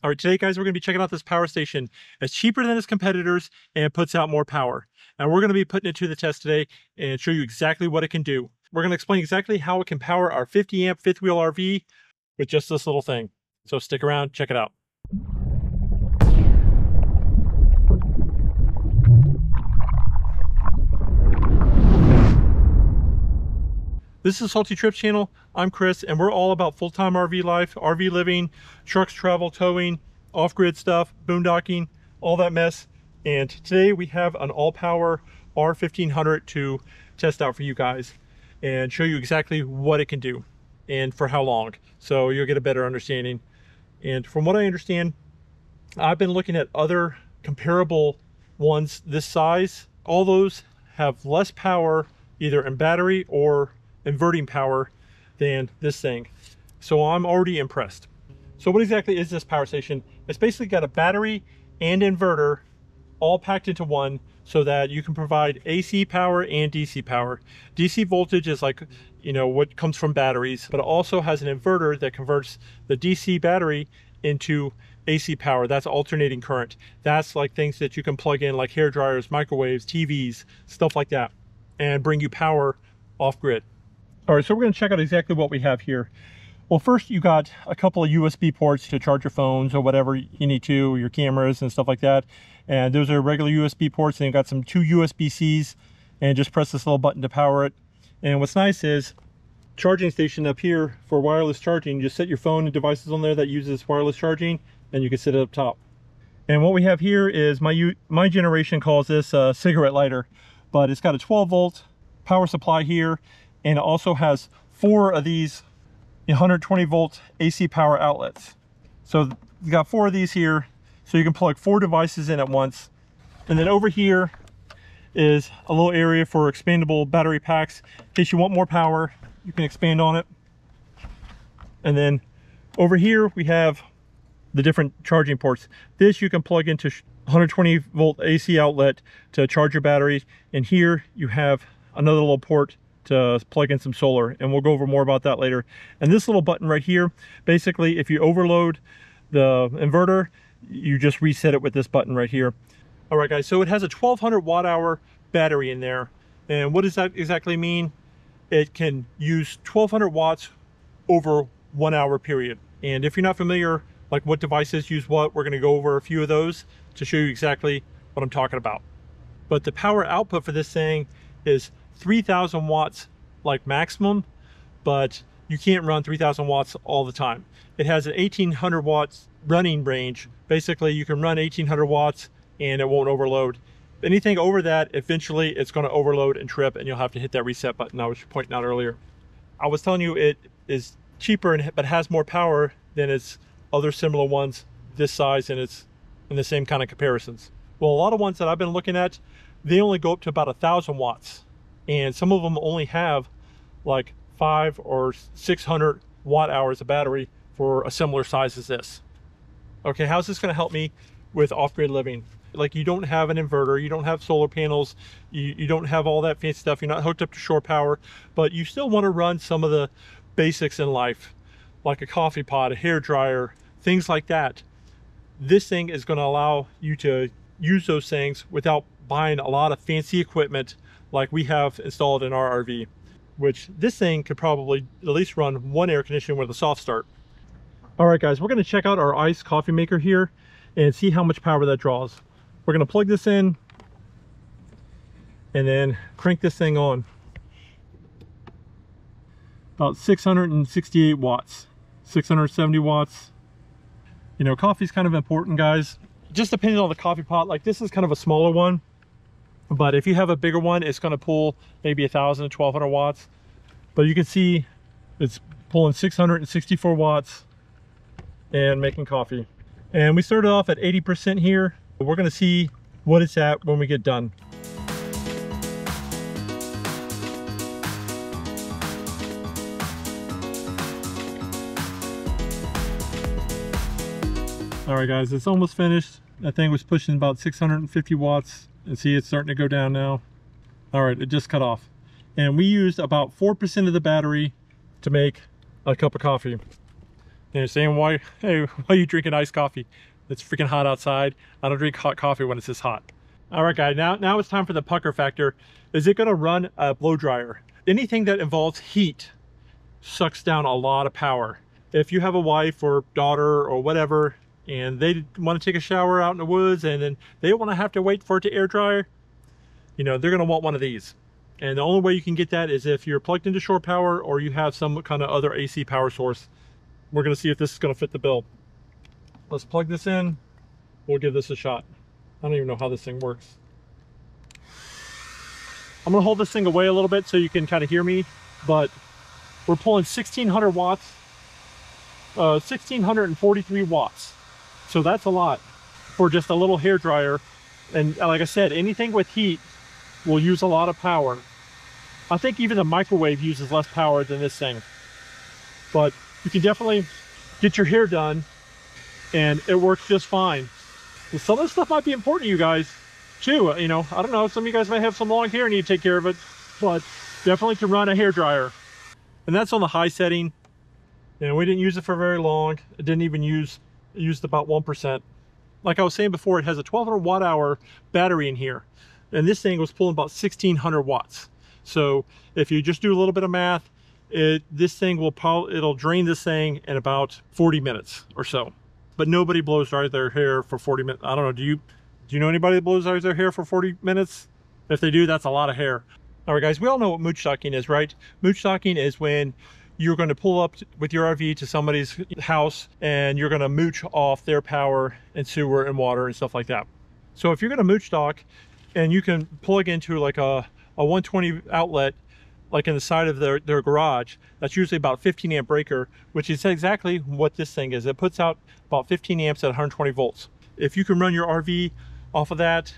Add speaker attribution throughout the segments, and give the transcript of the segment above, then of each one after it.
Speaker 1: All right, today guys, we're gonna be checking out this power station. It's cheaper than its competitors and it puts out more power. And we're gonna be putting it to the test today and show you exactly what it can do. We're gonna explain exactly how it can power our 50 amp fifth wheel RV with just this little thing. So stick around, check it out. This is Salty Trips channel. I'm Chris, and we're all about full-time RV life, RV living, trucks, travel, towing, off-grid stuff, boondocking, all that mess. And today we have an all-power R1500 to test out for you guys and show you exactly what it can do and for how long. So you'll get a better understanding. And from what I understand, I've been looking at other comparable ones this size. All those have less power, either in battery or inverting power, than this thing. So I'm already impressed. So what exactly is this power station? It's basically got a battery and inverter all packed into one so that you can provide AC power and DC power. DC voltage is like, you know, what comes from batteries, but it also has an inverter that converts the DC battery into AC power. That's alternating current. That's like things that you can plug in, like hair dryers, microwaves, TVs, stuff like that, and bring you power off grid. All right, so we're going to check out exactly what we have here. Well, first you got a couple of USB ports to charge your phones or whatever you need to, your cameras and stuff like that. And those are regular USB ports, and you've got two USB-Cs, and just press this little button to power it. And what's nice is charging station up here for wireless charging. Just set your phone and devices on there that uses wireless charging, and you can sit it up top. And what we have here is my generation calls this a cigarette lighter, but it's got a 12-volt power supply here. And it also has 4 of these 120 volt AC power outlets. So you got 4 of these here, so you can plug 4 devices in at once. And then over here is a little area for expandable battery packs. In case you want more power, you can expand on it. And then over here we have the different charging ports. This you can plug into 120 volt AC outlet to charge your batteries. And here you have another little port to plug in some solar, and we'll go over more about that later. And this little button right here, basically if you overload the inverter, you just reset it with this button right here. All right guys, so it has a 1200 watt hour battery in there. And what does that exactly mean? It can use 1200 watts over 1 hour period. And if you're not familiar, like what devices use what, we're gonna go over a few of those to show you exactly what I'm talking about. But the power output for this thing is 3000 watts like maximum, but you can't run 3000 watts all the time. It has an 1800 watts running range. Basically you can run 1800 watts and it won't overload. Anything over that, eventually it's going to overload and trip, and you'll have to hit that reset button I was pointing out earlier. I was telling you it is cheaper but has more power than its other similar ones this size, and it's in the same kind of comparisons. Well, a lot of ones that I've been looking at, they only go up to about 1000 watts. And some of them only have like 500 or 600 watt hours of battery for a similar size as this. Okay, how's this going to help me with off-grid living? Like, you don't have an inverter, you don't have solar panels, you don't have all that fancy stuff, you're not hooked up to shore power, but you still want to run some of the basics in life, like a coffee pot, a hair dryer, things like that. This thing is going to allow you to use those things without buying a lot of fancy equipment like we have installed in our RV, which this thing could probably at least run 1 air conditioner with a soft start. All right guys, we're going to check out our ice coffee maker here and see how much power that draws. We're going to plug this in and then crank this thing on. About 668 watts, 670 watts. You know, coffee's kind of important, guys. Just depending on the coffee pot, like this is kind of a smaller one. But if you have a bigger one, it's going to pull maybe 1000 to 1200 watts. But you can see it's pulling 664 watts and making coffee. And we started off at 80% here. We're going to see what it's at when we get done. All right guys, it's almost finished. That thing was pushing about 650 watts. And see, it's starting to go down now. All right, it just cut off. And we used about 4% of the battery to make a cup of coffee. And you're saying, why, hey, why are you drinking iced coffee? It's freaking hot outside. I don't drink hot coffee when it's this hot. All right, guys, now it's time for the pucker factor. Is it gonna run a blow dryer? Anything that involves heat sucks down a lot of power. If you have a wife or daughter or whatever, and they want to take a shower out in the woods and then they want to have to wait for it to air dry, you know, they're gonna want one of these. And the only way you can get that is if you're plugged into shore power or you have some kind of other AC power source. We're gonna see if this is gonna fit the bill. Let's plug this in. We'll give this a shot. I don't even know how this thing works. I'm gonna hold this thing away a little bit so you can kind of hear me, but we're pulling 1600 watts, 1643 watts. So that's a lot for just a little hair dryer. And like I said, anything with heat will use a lot of power. I think even the microwave uses less power than this thing. But you can definitely get your hair done and it works just fine. And some of this stuff might be important to you guys too. You know, I don't know, some of you guys might have some long hair and need to take care of it, but definitely to run a hair dryer. And that's on the high setting. And we didn't use it for very long. It didn't even used about 1%. Like I was saying before, it has a 1200 watt hour battery in here. And this thing was pulling about 1600 watts. So if you just do a little bit of math, this thing it'll drain this thing in about 40 minutes or so. But nobody blows dry their hair for 40 minutes. I don't know, do you know anybody that blows dry their hair for 40 minutes? If they do, that's a lot of hair. All right, guys, we all know what mooch stocking is, right? Mooch stocking is when you're going to pull up with your RV to somebody's house and you're going to mooch off their power and sewer and water and stuff like that. So if you're going to mooch stock and you can plug into like a 120 outlet, like in the side of their garage, that's usually about 15 amp breaker, which is exactly what this thing is. It puts out about 15 amps at 120 volts. If you can run your RV off of that,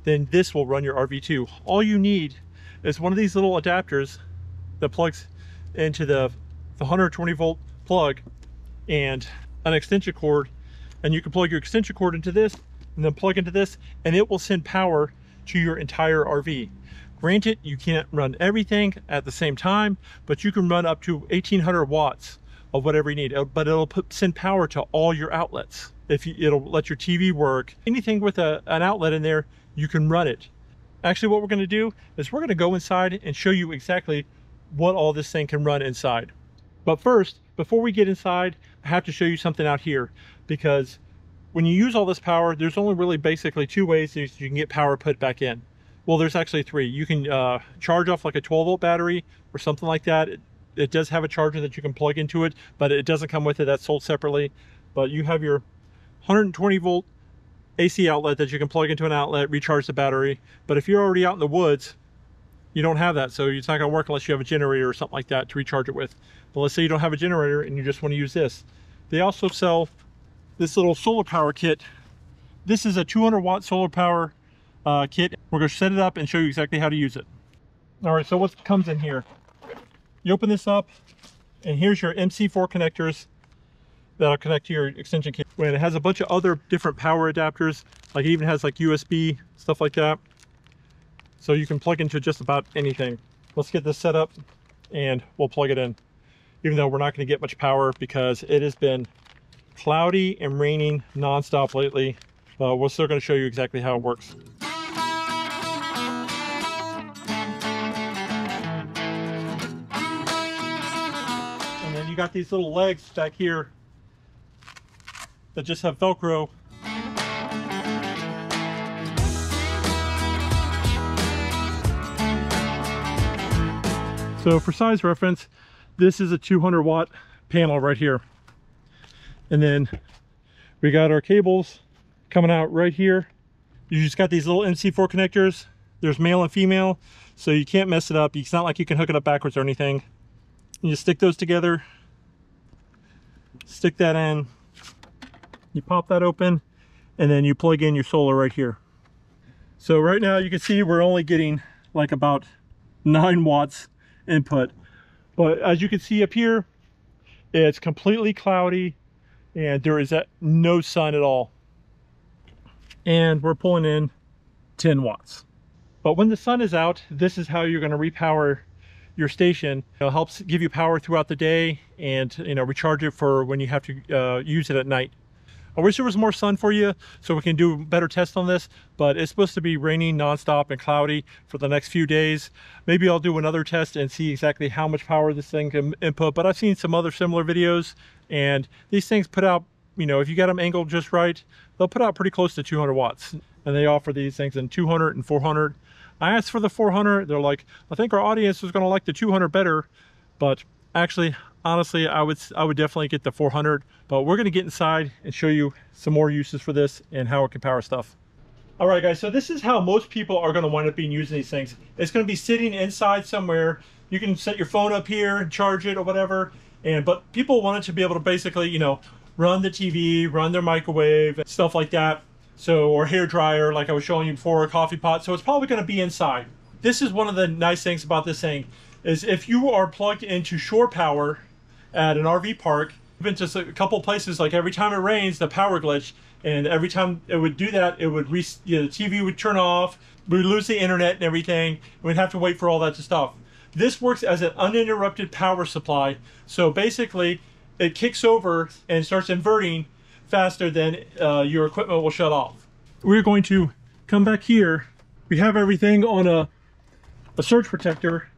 Speaker 1: then this will run your RV too. All you need is one of these little adapters that plugs into the 120 volt plug and an extension cord, and you can plug your extension cord into this and then plug into this, and it will send power to your entire RV. Granted, you can't run everything at the same time, but you can run up to 1800 watts of whatever you need, but it'll send power to all your outlets. It'll let your TV work. Anything with an outlet in there, you can run it. Actually, what we're going to do is we're going to go inside and show you exactly what all this thing can run inside. But first, before we get inside, I have to show you something out here, because when you use all this power, there's only really basically two ways that you can get power put back in. Well, there's actually three. You can charge off like a 12 volt battery or something like that. It does have a charger that you can plug into it, but it doesn't come with it. That's sold separately. But you have your 120 volt AC outlet that you can plug into an outlet, recharge the battery. But if you're already out in the woods, you don't have that, so it's not going to work unless you have a generator or something like that to recharge it with. But let's say you don't have a generator and you just want to use this. They also sell this little solar power kit. This is a 200 watt solar power kit. We're going to set it up and show you exactly how to use it. All right, so what comes in here? You open this up, and here's your MC4 connectors that'll connect to your extension kit. And it has a bunch of other different power adapters, like it even has like USB, stuff like that. So you can plug into just about anything. Let's get this set up and we'll plug it in. Even though we're not going to get much power because it has been cloudy and raining nonstop lately. We're still going to show you exactly how it works. And then you got these little legs back here that just have Velcro. So for size reference, this is a 200 watt panel right here. And then we got our cables coming out right here. You just got these little MC4 connectors. There's male and female, so you can't mess it up. It's not like you can hook it up backwards or anything. You just stick those together, stick that in, you pop that open, and then you plug in your solar right here. So right now you can see we're only getting like about 9 watts input, but as you can see up here, it's completely cloudy and there is no sun at all, and we're pulling in 10 watts. But when the sun is out, this is how you're going to repower your station. It helps give you power throughout the day and, you know, recharge it for when you have to use it at night. I wish there was more sun for you so we can do better tests on this, but it's supposed to be raining nonstop and cloudy for the next few days. Maybe I'll do another test and see exactly how much power this thing can input, but I've seen some other similar videos, and these things put out, you know, if you got them angled just right, they'll put out pretty close to 200 watts. And they offer these things in 200 and 400. I asked for the 400. They're like, I think our audience is going to like the 200 better, but actually, honestly, I would definitely get the 400, but we're going to get inside and show you some more uses for this and how it can power stuff. All right, guys, so this is how most people are going to wind up being using these things. It's going to be sitting inside somewhere. You can set your phone up here and charge it or whatever, but people want it to be able to basically, you know, run the TV, run their microwave, stuff like that. So, or hair dryer, like I was showing you before, a coffee pot. So it's probably going to be inside. This is one of the nice things about this thing, is if you are plugged into shore power at an RV park, even just a couple places, like every time it rains, the power glitch, and every time it would do that, it would the TV would turn off, we would lose the internet and everything, and we'd have to wait for all that to stop. This works as an uninterrupted power supply. So basically, it kicks over and starts inverting faster than your equipment will shut off. We're going to come back here. We have everything on a surge protector.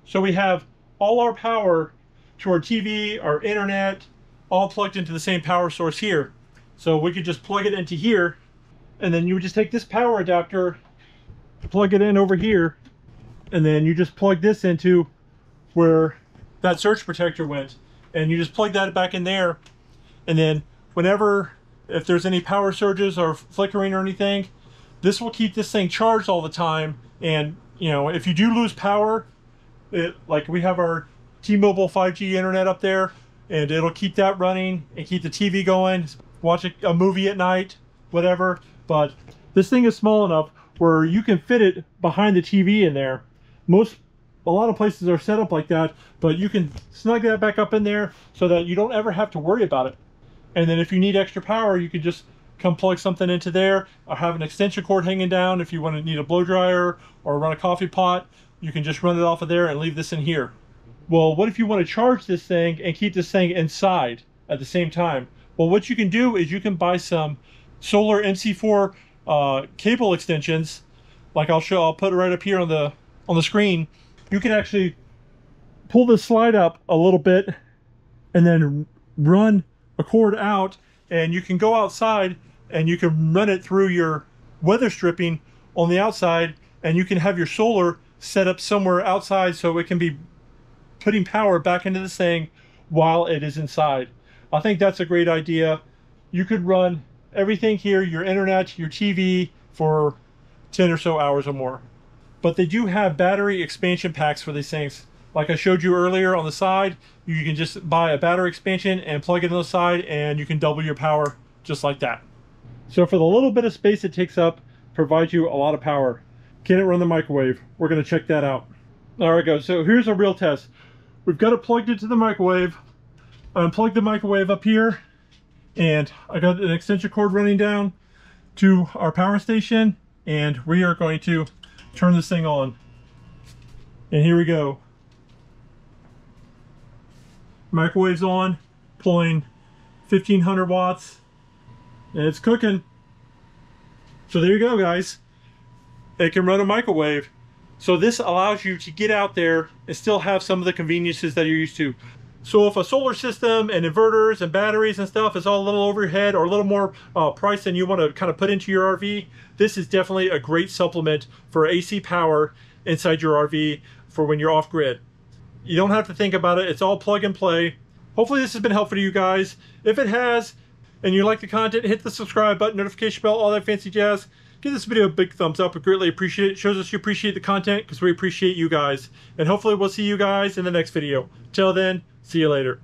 Speaker 1: So we have all our power to our TV, our internet, all plugged into the same power source here. So we could just plug it into here, and then you would just take this power adapter, plug it in over here, and then you just plug this into where that surge protector went. And you just plug that back in there, and then whenever, if there's any power surges or flickering or anything, this will keep this thing charged all the time. And, you know, if you do lose power, like we have our T-Mobile 5G internet up there, and it'll keep that running and keep the TV going, watch a movie at night, whatever. But this thing is small enough where you can fit it behind the TV in there. A lot of places are set up like that, but you can snug that back up in there so that you don't ever have to worry about it. And then if you need extra power, you can just come plug something into there, or have an extension cord hanging down. If you want to need a blow dryer or run a coffee pot, you can just run it off of there and leave this in here. Well, what if you want to charge this thing and keep this thing inside at the same time? Well, what you can do is you can buy some solar MC4 cable extensions. Like I'll put it right up here on the screen. You can actually pull this slide up a little bit and then run a cord out, and you can go outside and you can run it through your weather stripping on the outside, and you can have your solar set up somewhere outside so it can be putting power back into this thing while it is inside. I think that's a great idea. You could run everything here, your internet, your TV, for 10 or so hours or more. But they do have battery expansion packs for these things. Like I showed you earlier on the side, you can just buy a battery expansion and plug it on the side, and you can double your power just like that. So for the little bit of space it takes up, provides you a lot of power. Can it run the microwave? We're going to check that out. All right, guys, so here's a real test. We've got it plugged into the microwave. I unplugged the microwave up here, and I got an extension cord running down to our power station, and we are going to turn this thing on. And here we go. Microwave's on, pulling 1500 watts, and it's cooking. So there you go, guys. It can run a microwave. So this allows you to get out there and still have some of the conveniences that you're used to. So if a solar system and inverters and batteries and stuff is all a little overhead or a little more price than you want to kind of put into your RV, this is definitely a great supplement for AC power inside your RV for when you're off grid. You don't have to think about it. It's all plug and play. Hopefully this has been helpful to you guys. If it has, and you like the content, hit the subscribe button, notification bell, all that fancy jazz. Give this video a big thumbs up. We greatly appreciate it. It shows us you appreciate the content because we appreciate you guys. And hopefully we'll see you guys in the next video. Till then, see you later.